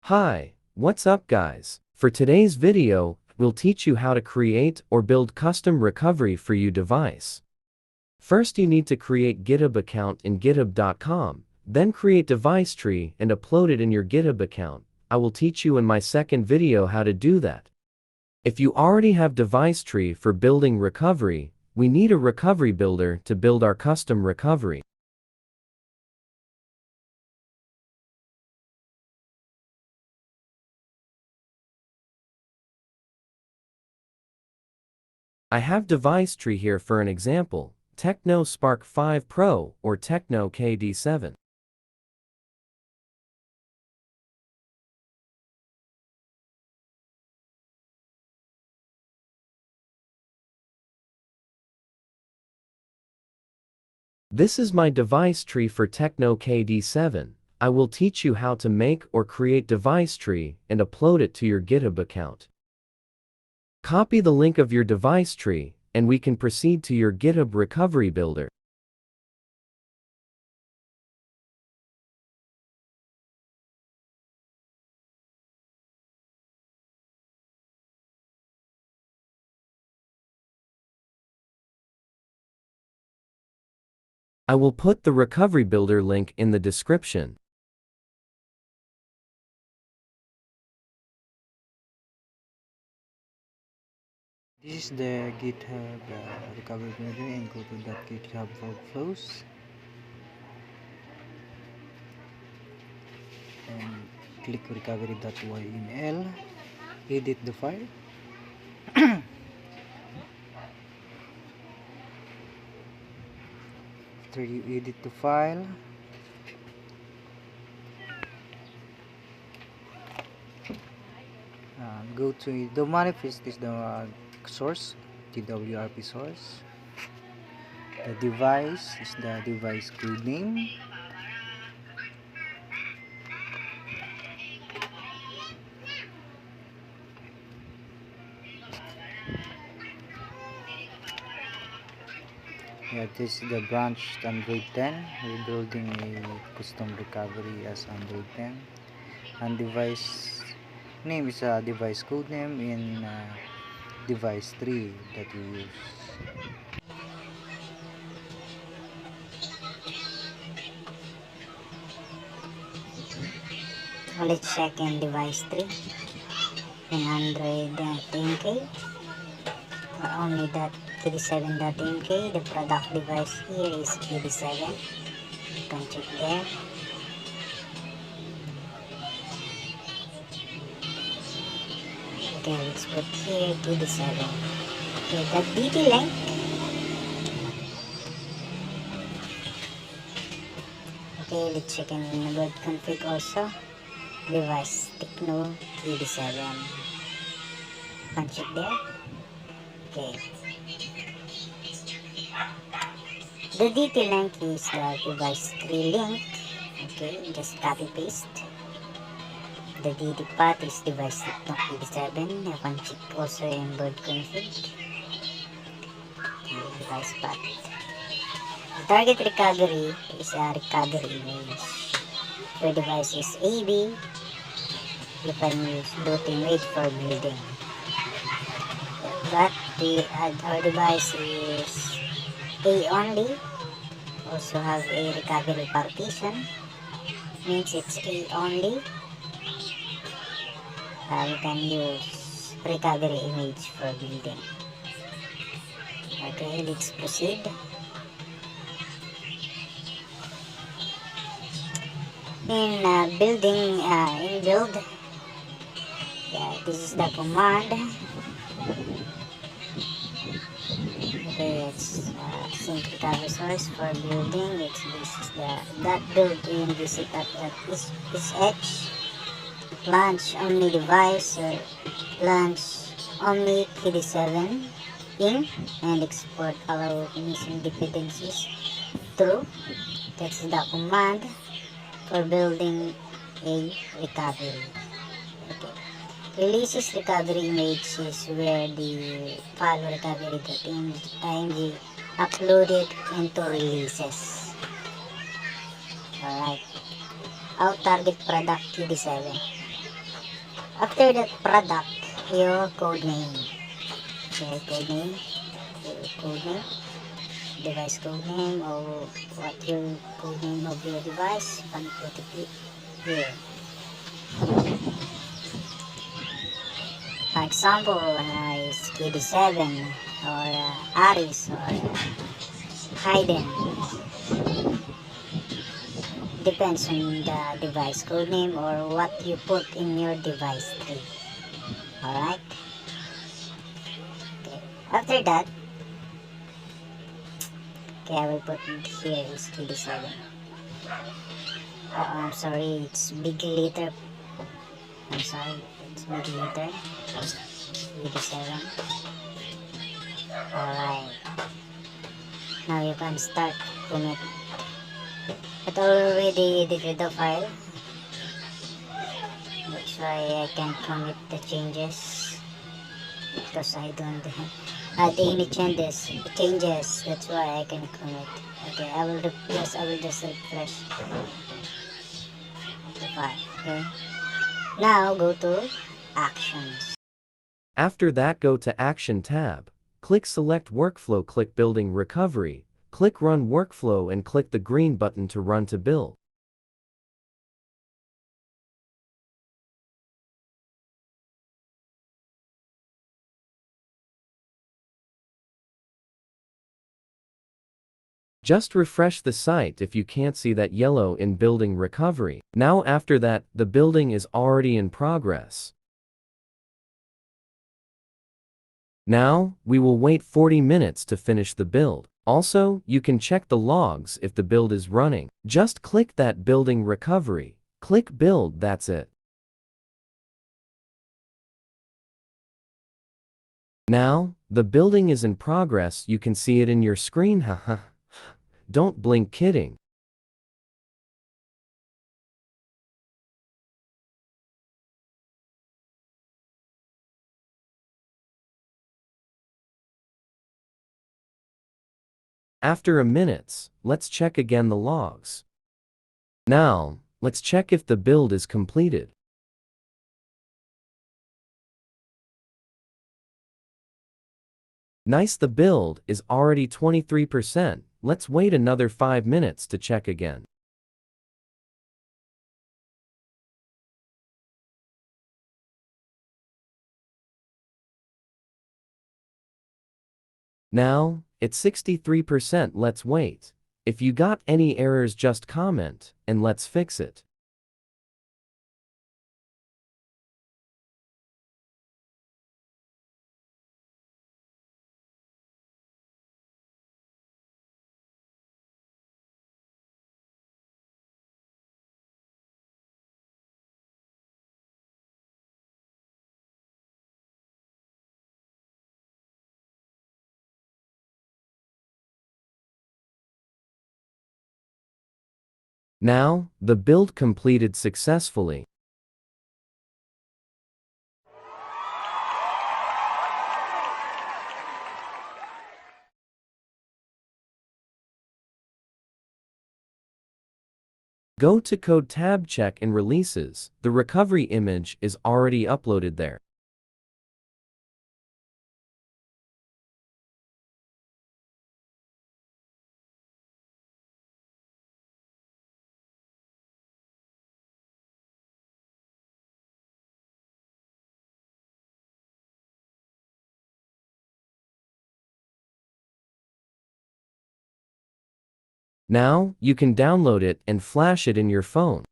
Hi, what's up guys? For today's video, we'll teach you how to create or build custom recovery for your device. First you need to create GitHub account in github.com, then create device tree and upload it in your GitHub account. I will teach you in my second video how to do that. If you already have device tree for building recovery, we need a recovery builder to build our custom recovery. I have device tree here for an example, Techno Spark 5 Pro or Techno KD7. This is my device tree for Techno KD7. I will teach you how to make or create device tree and upload it to your GitHub account. Copy the link of your device tree, and we can proceed to your GitHub recovery builder. I will put the recovery builder link in the description. This is the GitHub recovery builder, and go to that GitHub workflows and click recovery.yml, edit the file. After you edit the file, go to the manifest is the source, TWRP source. The device is the device code name. Yeah, this is the branch Android 10. We're building a custom recovery as Android 10. And device name is a device code name in device 3 that we use. Let's check in device 3 in Android 10K or only that KD7.mk. The product device here is KD7. You can check there. Okay, let's put here KD7. Okay, the DT length. Okay, let's check in web config also. Device Techno KD7. Punch it there. Okay. The DT link is the device 3 link. Okay, just copy paste. The DT path is device Techno KD7. You can check also in web config. And device path. The target recovery is a recovery image. Your device is AB. You can use boot image for building. But our device is A only. Also have a recovery partition. Means it's A only. We can use recovery image for building. Okay, let's proceed. In building, in build, yeah, this is the command. Okay, it's sync recovery source for building. This is the that build in visit at is h launch only device or launch only KD7 in and export allow missing dependencies true. That's the command for building a recovery. Okay. Releases recovery image is where the file recovery.img uploaded into releases. Alright. Out target product KD7. After that product, your code name. Okay, code name, device code name, or what your code name of your device. You can put it here. For example, is KD7 or Aris or Hayden. Depends on the device code name or what you put in your device tree. Alright? Okay. After that, okay, I will put it here is KD7. Oh, I'm sorry, it's big letter. I'm sorry, it's big letter. KD7. Alright. Now you can start commit. But already edited the file. That's why I can't commit the changes. Because I don't add any changes. That's why I can commit. Okay, I will just refresh the file. Okay. Now go to actions. After that, go to Action tab. Click Select Workflow, click Building Recovery, click Run Workflow and click the green button to run to build. Just refresh the site if you can't see that yellow in Building Recovery. Now after that, the building is already in progress. Now, we will wait 40 minutes to finish the build. Also, you can check the logs if the build is running. Just click that Building Recovery. Click Build, that's it. Now, the building is in progress, you can see it in your screen, haha. Don't blink, kidding. After a minute, let's check again the logs. Now, let's check if the build is completed. Nice, the build is already 23%. Let's wait another 5 minutes to check again. Now, it's 63%. Let's wait. If you got any errors, just comment, and let's fix it. Now, the build completed successfully. Go to Code tab, check in Releases. The recovery image is already uploaded there. Now, you can download it and flash it in your phone.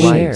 share,